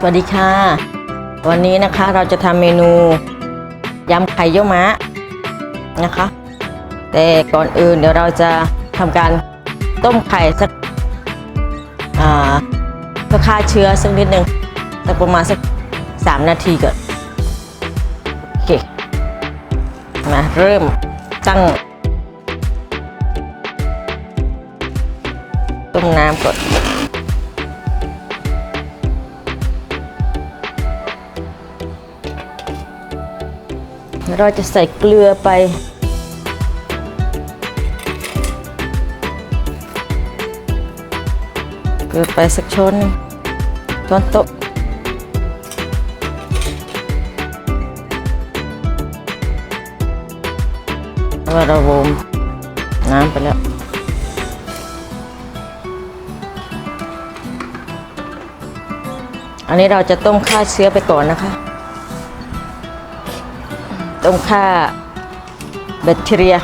วัสดีค่ะวันนี้นะคะเราจะทำเมนูยำไข่เยี่ยวม้านะคะแต่ก่อนอื่นเดี๋ยวเราจะทำการต้มไข่สักเพื่อฆ่าเชื้อสักนิดนึงสักประมาณสัก3 นาทีก่อนโอเคมาเริ่มตั้งต้มน้ำก่อนเราจะใส่เกลือไปสักช้อนโต๊ะเราโรมน้ำไปแล้วอันนี้เราจะต้มฆ่าเชื้อไปก่อนนะคะต้มฆ่าแบคทีเรีย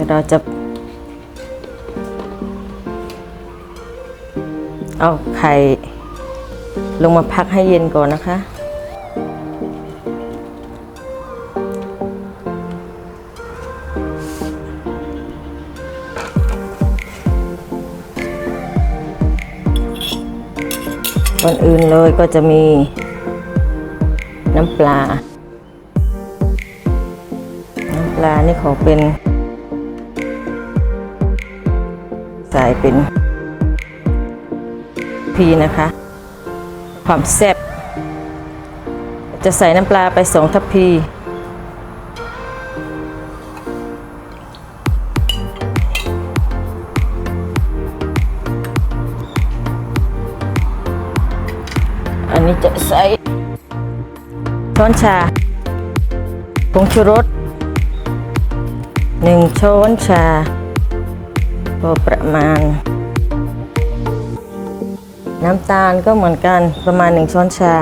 เราจะเอาไข่ลงมาพักให้เย็นก่อนนะคะก่อนอื่นเลยก็จะมีน้ำปลานี่ขอเป็นใส่เป็นพีนะคะความแซ่บจะใส่น้ำปลาไป2 ทัพพีอันนี้จะใส่ช้อนชาผงชูรส1 ช้อนชาพอประมาณน้ำตาลก็เหมือนกันประมาณ1 ช้อนชา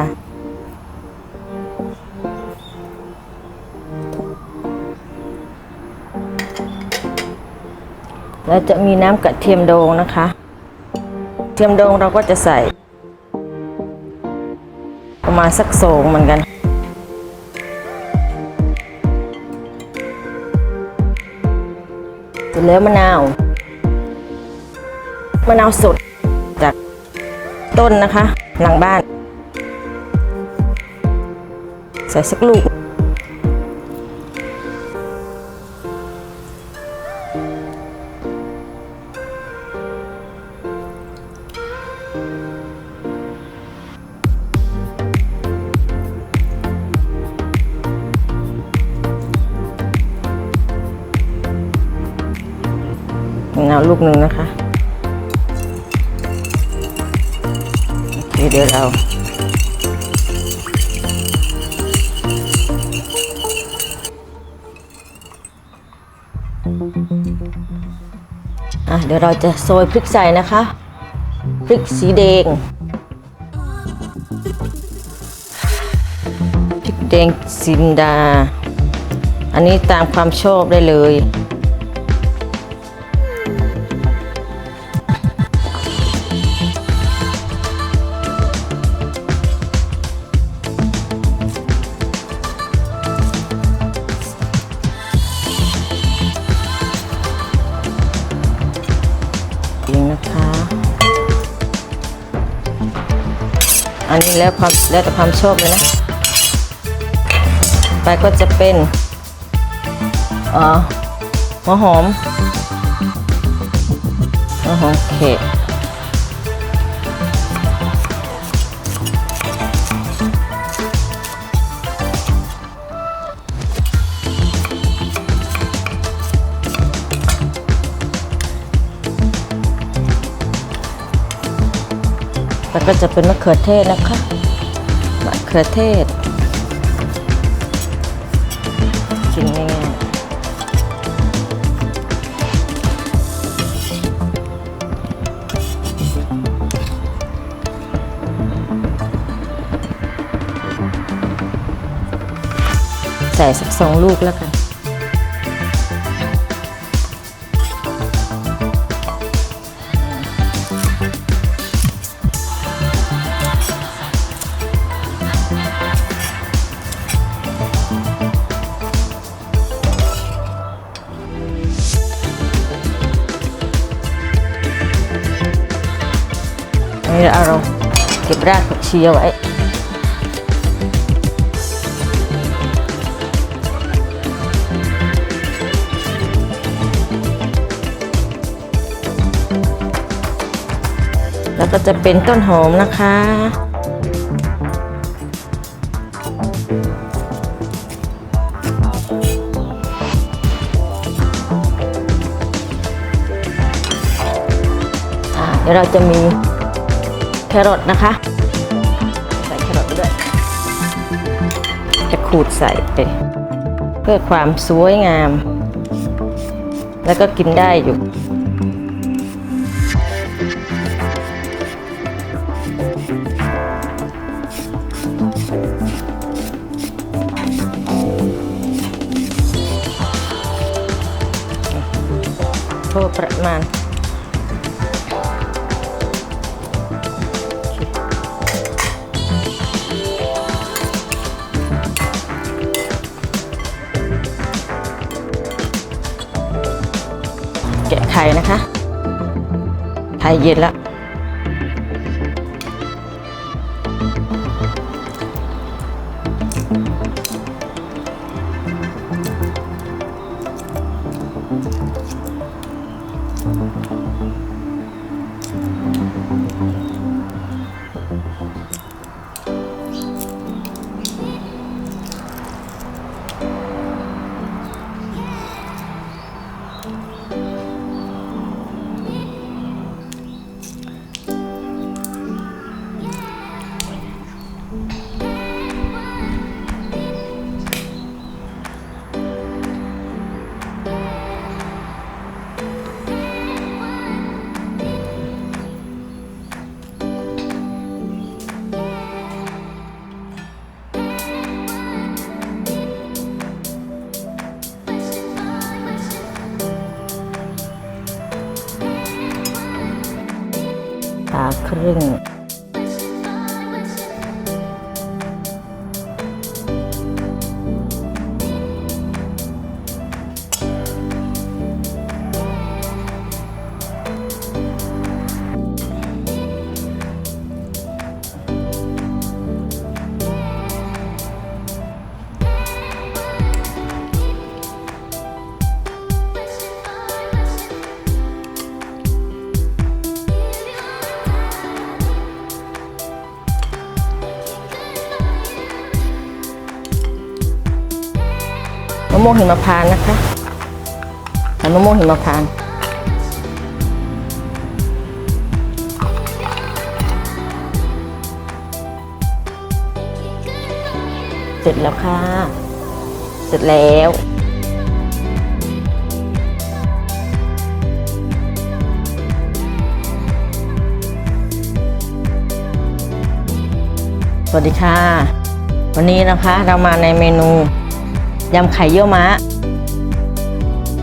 แล้วจะมีน้ำกระเทียมโดงนะคะเทียมโดงเราก็จะใส่ประมาณสัก2เหมือนกันเสร็จแล้วมะนาวสดจากต้นนะคะหลังบ้านใส่สักลูกมะนาวลูกหนึ่งนะคะเดี๋ยวเราเดี๋ยวเราจะโรยพริกใส่นะคะพริกสีแดงจินดาอันนี้ตามความชอบได้เลยนะคะอันนี้แล้วแต่ความชอบเลยนะไปก็จะเป็นหัวหอมเขตแล้วก็จะเป็นมะเขือเทศนะคะมะเขือเทศกินง่ายๆใส่สัก2 ลูกแล้วกัน นี่เราเก็บรากผักชีเอาไว้แล้วก็จะเป็นต้นหอมนะคะเดี๋ยวเราจะมีแครอทนะคะใส่แครอทไปด้วยจะขูดใส่ไปเพื่อความสวยงามแล้วก็กินได้อยู่พอประมาณแกะไข่นะคะไข่เย็นแล้วผ่าครึ่งมะม่วงหิมพานต์นะคะใส่มะม่วงหิมพานต์เสร็จแล้วค่ะเสร็จแล้วสวัสดีค่ะวันนี้นะคะเรามาในเมนูยำไข่เยี่ยวม้า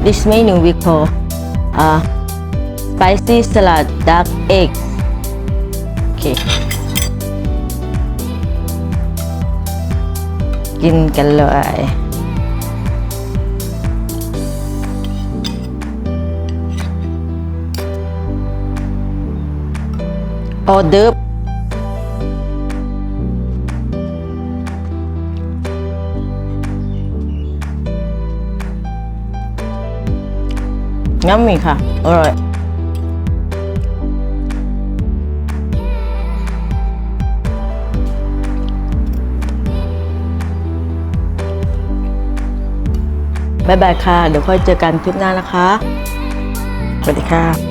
This menu we call spicy salad duck eggs โอเคกินกันเลยออเดิร์ฟยัมมี่ค่ะอร่อยบ๊ายบายค่ะเดี๋ยวค่อยเจอกันคลิปหน้านะคะสวัสดีค่ะ